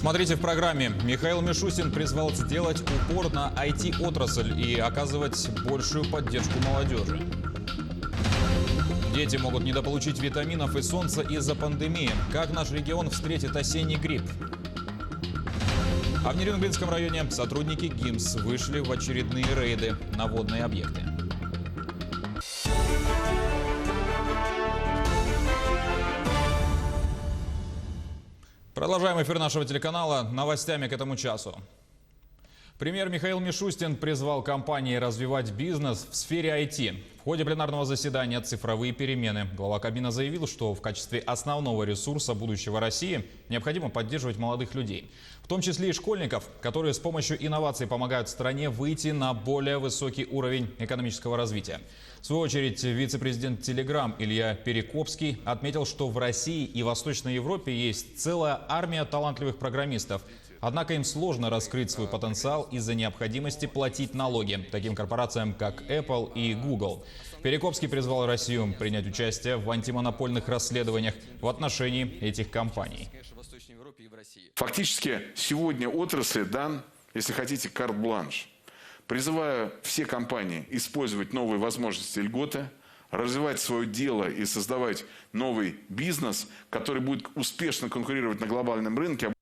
Смотрите в программе. Михаил Мишустин призвал сделать упор на IT-отрасль и оказывать большую поддержку молодежи. Дети могут недополучить витаминов и солнца из-за пандемии. Как наш регион встретит осенний грипп? А в Нерюнгринском районе сотрудники ГИМС вышли в очередные рейды на водные объекты. Продолжаем эфир нашего телеканала новостями к этому часу. Премьер Михаил Мишустин призвал компании развивать бизнес в сфере IT. В ходе пленарного заседания «Цифровые перемены» глава Кабмина заявил, что в качестве основного ресурса будущего России необходимо поддерживать молодых людей. В том числе и школьников, которые с помощью инноваций помогают стране выйти на более высокий уровень экономического развития. В свою очередь, вице-президент Telegram Илья Перекопский отметил, что в России и Восточной Европе есть целая армия талантливых программистов. Однако им сложно раскрыть свой потенциал из-за необходимости платить налоги таким корпорациям, как Apple и Google. Перекопский призвал Россию принять участие в антимонопольных расследованиях в отношении этих компаний. Фактически сегодня отрасли дан, если хотите, карт-бланш. Призываю все компании использовать новые возможности и льготы, развивать свое дело и создавать новый бизнес, который будет успешно конкурировать на глобальном рынке.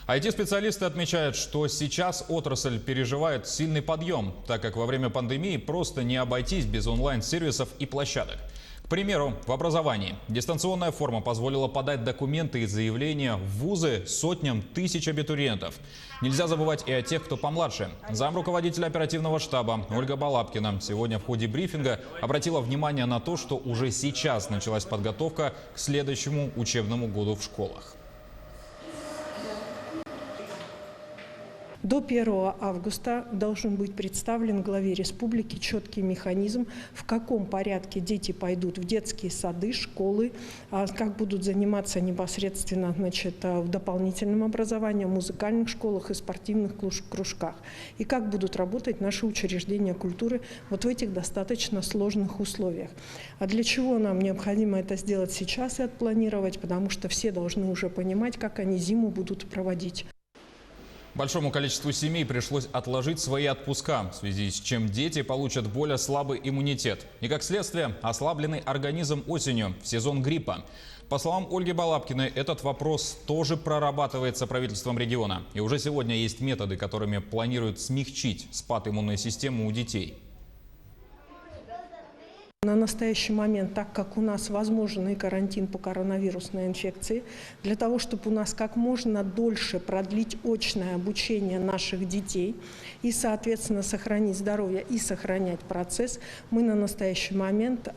IT-специалисты отмечают, что сейчас отрасль переживает сильный подъем, так как во время пандемии просто не обойтись без онлайн-сервисов и площадок. К примеру, в образовании дистанционная форма позволила подать документы и заявления в вузы сотням тысяч абитуриентов. Нельзя забывать и о тех, кто помладше. Замруководителя оперативного штаба Ольга Балапкина сегодня в ходе брифинга обратила внимание на то, что уже сейчас началась подготовка к следующему учебному году в школах. До 1 августа должен быть представлен главе республики четкий механизм, в каком порядке дети пойдут в детские сады, школы, как будут заниматься непосредственно в дополнительном образовании, в музыкальных школах и спортивных кружках, и как будут работать наши учреждения культуры вот в этих достаточно сложных условиях. А для чего нам необходимо это сделать сейчас и отпланировать, потому что все должны уже понимать, как они зиму будут проводить. Большому количеству семей пришлось отложить свои отпуска, в связи с чем дети получат более слабый иммунитет. И, как следствие, ослабленный организм осенью в сезон гриппа. По словам Ольги Балапкиной, этот вопрос тоже прорабатывается правительством региона. И уже сегодня есть методы, которыми планируют смягчить спад иммунной системы у детей. На настоящий момент, так как у нас возможен и карантин по коронавирусной инфекции, для того, чтобы у нас как можно дольше продлить очное обучение наших детей и, соответственно, сохранить здоровье и сохранять процесс, мы на настоящий момент,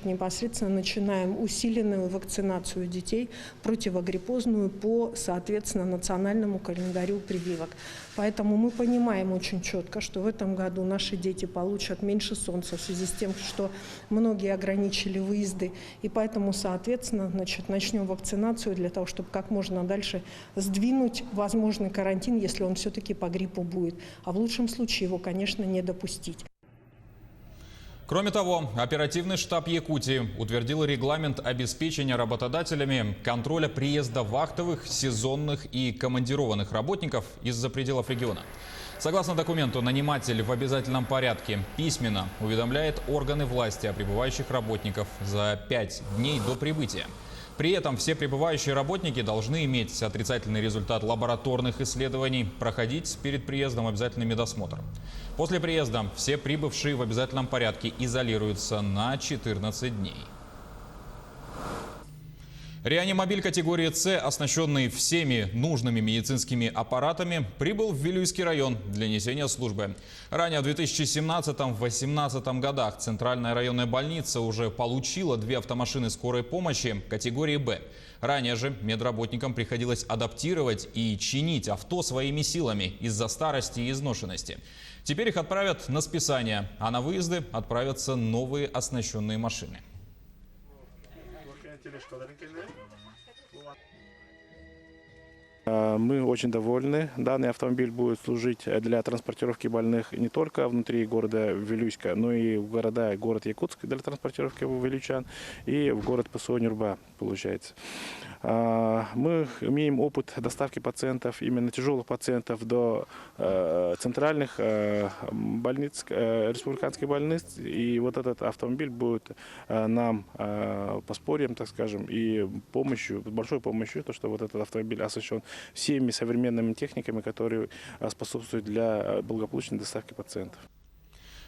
непосредственно начинаем усиленную вакцинацию детей, противогриппозную по, соответственно, национальному календарю прививок. Поэтому мы понимаем очень четко, что в этом году наши дети получат меньше солнца в связи с тем, что многие ограничили выезды. И поэтому, соответственно, начнем вакцинацию для того, чтобы как можно дальше сдвинуть возможный карантин, если он все-таки по гриппу будет. А в лучшем случае его, конечно, не допустить. Кроме того, оперативный штаб Якутии утвердил регламент обеспечения работодателями контроля приезда вахтовых, сезонных и командированных работников из-за пределов региона. Согласно документу, наниматель в обязательном порядке письменно уведомляет органы власти о прибывающих работников за 5 дней до прибытия. При этом все прибывающие работники должны иметь отрицательный результат лабораторных исследований, проходить перед приездом обязательный медосмотр. После приезда все прибывшие в обязательном порядке изолируются на 14 дней. Реанимобиль категории «С», оснащенный всеми нужными медицинскими аппаратами, прибыл в Вилюйский район для несения службы. Ранее в 2017-2018 годах Центральная районная больница уже получила 2 автомашины скорой помощи категории «Б». Ранее же медработникам приходилось адаптировать и чинить авто своими силами из-за старости и изношенности. Теперь их отправят на списание, а на выезды отправятся новые оснащенные машины. Мы очень довольны. Данный автомобиль будет служить для транспортировки больных не только внутри города Вилюйска, но и в город Якутск для транспортировки вилючан и в город ПСО-Нюрба, получается. Мы имеем опыт доставки пациентов, именно тяжелых пациентов, до центральных больниц, республиканских больниц. И вот этот автомобиль будет нам подспорьем, так скажем, и помощью, большой помощью, то, что вот этот автомобиль оснащен всеми современными техниками, которые способствуют для благополучной доставки пациентов.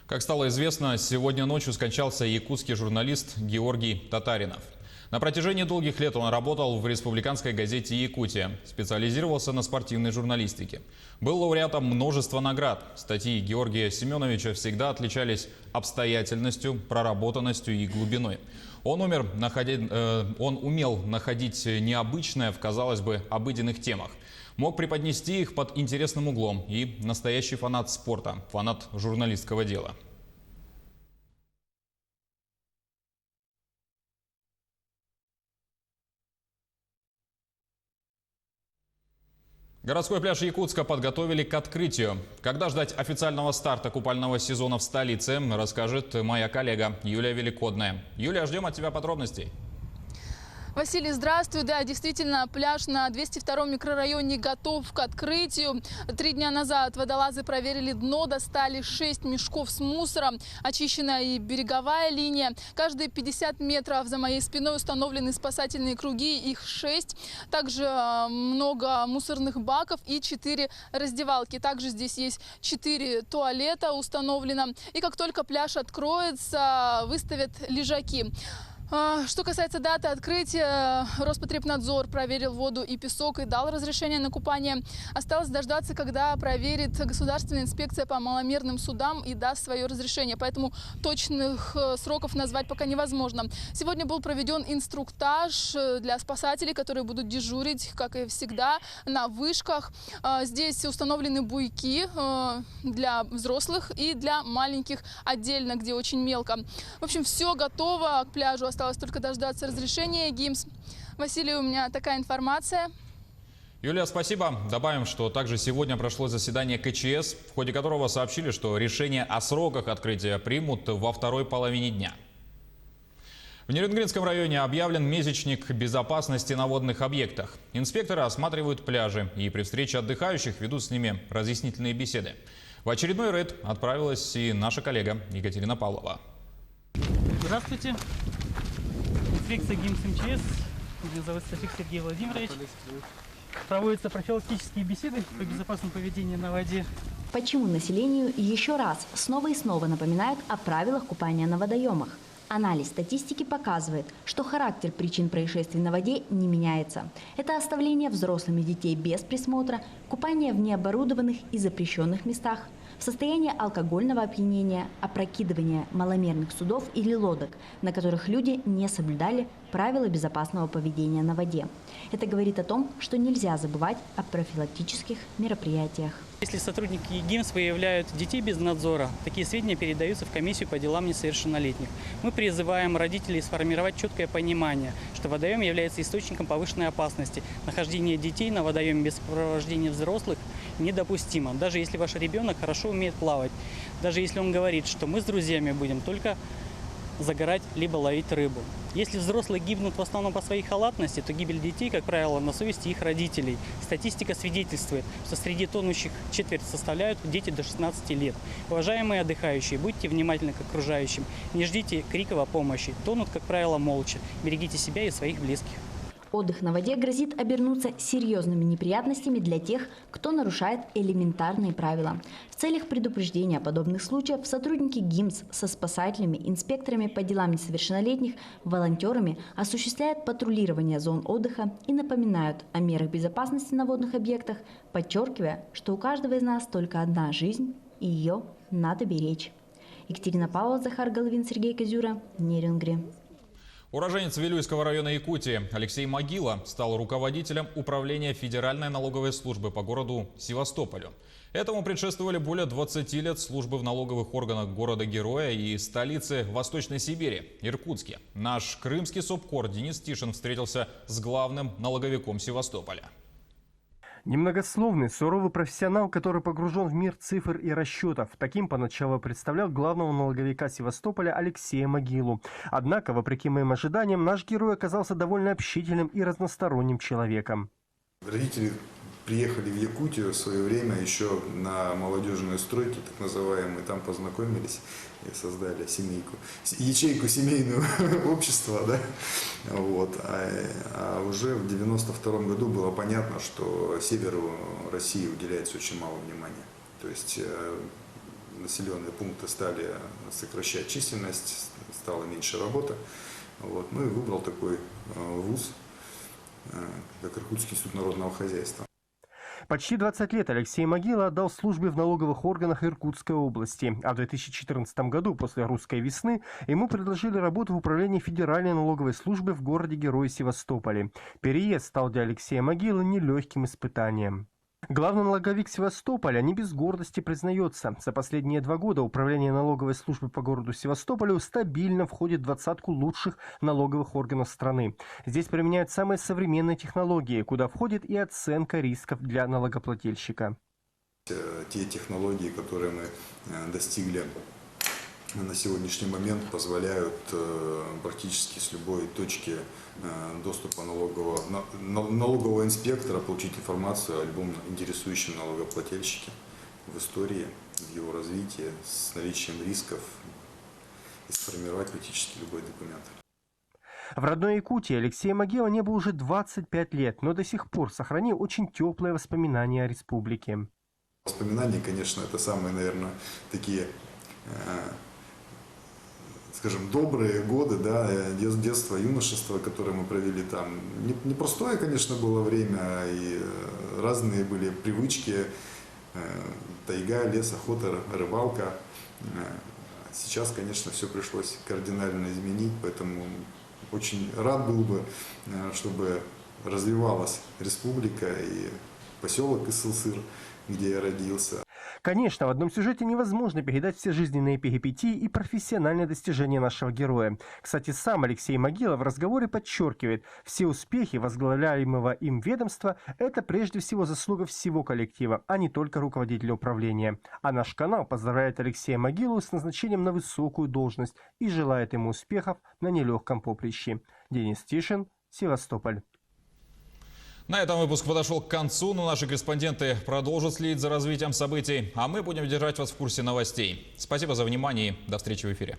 Как стало известно, сегодня ночью скончался якутский журналист Георгий Татаринов. На протяжении долгих лет он работал в республиканской газете «Якутия», специализировался на спортивной журналистике. Был лауреатом множества наград. Статьи Георгия Семеновича всегда отличались обстоятельностью, проработанностью и глубиной. Он умел находить необычное в, казалось бы, обыденных темах. Мог преподнести их под интересным углом. И настоящий фанат спорта, фанат журналистского дела. Городской пляж Якутска подготовили к открытию. Когда ждать официального старта купального сезона в столице, расскажет моя коллега Юлия Великодная. Юлия, ждем от тебя подробностей. Василий, здравствуй. Да, действительно, пляж на 202-м микрорайоне готов к открытию. 3 дня назад водолазы проверили дно, достали 6 мешков с мусором, очищена и береговая линия. Каждые 50 метров за моей спиной установлены спасательные круги, их 6. Также много мусорных баков и 4 раздевалки. Также здесь есть 4 туалета установлено. И как только пляж откроется, выставят лежаки. Что касается даты открытия, Роспотребнадзор проверил воду и песок и дал разрешение на купание. Осталось дождаться, когда проверит Государственная инспекция по маломерным судам и даст свое разрешение. Поэтому точных сроков назвать пока невозможно. Сегодня был проведен инструктаж для спасателей, которые будут дежурить, как и всегда, на вышках. Здесь установлены буйки для взрослых и для маленьких отдельно, где очень мелко. В общем, все готово к пляжу. Осталось только дождаться разрешения ГИМС. Василий, у меня такая информация. Юлия, спасибо. Добавим, что также сегодня прошло заседание КЧС, в ходе которого сообщили, что решение о сроках открытия примут во второй половине дня. В Нерюнгринском районе объявлен месячник безопасности на водных объектах. Инспекторы осматривают пляжи и при встрече отдыхающих ведут с ними разъяснительные беседы. В очередной рейд отправилась и наша коллега Екатерина Павлова. Здравствуйте. Инспекция ГИМС МЧС. Меня зовут Софик Сергей Владимирович. Проводятся профилактические беседы по безопасному поведению на воде. Почему населению еще раз снова и снова напоминают о правилах купания на водоемах? Анализ статистики показывает, что характер причин происшествий на воде не меняется. Это оставление взрослыми детей без присмотра, купание в необорудованных и запрещенных местах, в состоянии алкогольного опьянения, опрокидывание маломерных судов или лодок, на которых люди не соблюдали правила безопасного поведения на воде. Это говорит о том, что нельзя забывать о профилактических мероприятиях. Если сотрудники ГИМС выявляют детей без надзора, такие сведения передаются в комиссию по делам несовершеннолетних. Мы призываем родителей сформировать четкое понимание, что водоем является источником повышенной опасности. Нахождение детей на водоеме без сопровождения взрослых недопустимо. Даже если ваш ребенок хорошо умеет плавать, даже если он говорит, что мы с друзьями будем только загорать либо ловить рыбу. Если взрослые гибнут в основном по своей халатности, то гибель детей, как правило, на совести их родителей. Статистика свидетельствует, что среди тонущих четверть составляют дети до 16 лет. Уважаемые отдыхающие, будьте внимательны к окружающим, не ждите криков о помощи. Тонут, как правило, молча. Берегите себя и своих близких. Отдых на воде грозит обернуться серьезными неприятностями для тех, кто нарушает элементарные правила. В целях предупреждения подобных случаев сотрудники ГИМС со спасателями, инспекторами по делам несовершеннолетних, волонтерами осуществляют патрулирование зон отдыха и напоминают о мерах безопасности на водных объектах, подчеркивая, что у каждого из нас только одна жизнь, и ее надо беречь. Екатерина Павлова, Захар Головин, Сергей Козюра, Нерюнгри. Уроженец Вилюйского района Якутии Алексей Могила стал руководителем управления Федеральной налоговой службы по городу Севастополю. Этому предшествовали более 20 лет службы в налоговых органах города-героя и столицы Восточной Сибири – Иркутске. Наш крымский СОБКОР Денис Тишин встретился с главным налоговиком Севастополя. Немногословный, суровый профессионал, который погружен в мир цифр и расчетов. Таким поначалу представлял главного налоговика Севастополя Алексея Могилу. Однако, вопреки моим ожиданиям, наш герой оказался довольно общительным и разносторонним человеком. Родители приехали в Якутию в свое время еще на молодежные стройки, так называемые, там познакомились и создали семейку, ячейку семейного общества, да? Вот. А уже в 92 году было понятно, что северу России уделяется очень мало внимания. То есть населенные пункты стали сокращать численность, стало меньше работы. Вот. Ну и выбрал такой вуз, как Иркутский институт народного хозяйства. Почти 20 лет Алексей Могила отдал службе в налоговых органах Иркутской области. А в 2014 году, после «Русской весны», ему предложили работу в управлении Федеральной налоговой службы в городе-герое Севастополе. Переезд стал для Алексея Могилы нелегким испытанием. Главный налоговик Севастополя не без гордости признается. За последние 2 года управление налоговой службы по городу Севастополю стабильно входит в 20-ку лучших налоговых органов страны. Здесь применяют самые современные технологии, куда входит и оценка рисков для налогоплательщика. Те технологии, которые мы достигли на сегодняшний момент, позволяют практически с любой точки доступа налогового инспектора получить информацию о любом интересующем налогоплательщике в истории, в его развитии, с наличием рисков и сформировать практически любой документ. В родной Якутии Алексей Могила не был уже 25 лет, но до сих пор сохранил очень теплые воспоминания о республике. Воспоминания, конечно, это самые, наверное, такие, скажем, добрые годы, да, детства, юношества, которые мы провели там. Непростое, конечно, было время, и разные были привычки, тайга, лес, охота, рыбалка. Сейчас, конечно, все пришлось кардинально изменить, поэтому очень рад был бы, чтобы развивалась республика и поселок Исылсыр, где я родился. Конечно, в одном сюжете невозможно передать все жизненные перипетии и профессиональные достижения нашего героя. Кстати, сам Алексей Могила в разговоре подчеркивает, все успехи возглавляемого им ведомства – это прежде всего заслуга всего коллектива, а не только руководителя управления. А наш канал поздравляет Алексея Могилу с назначением на высокую должность и желает ему успехов на нелегком поприще. Денис Тишин, Севастополь. На этом выпуск подошел к концу, но наши корреспонденты продолжат следить за развитием событий, а мы будем держать вас в курсе новостей. Спасибо за внимание и до встречи в эфире.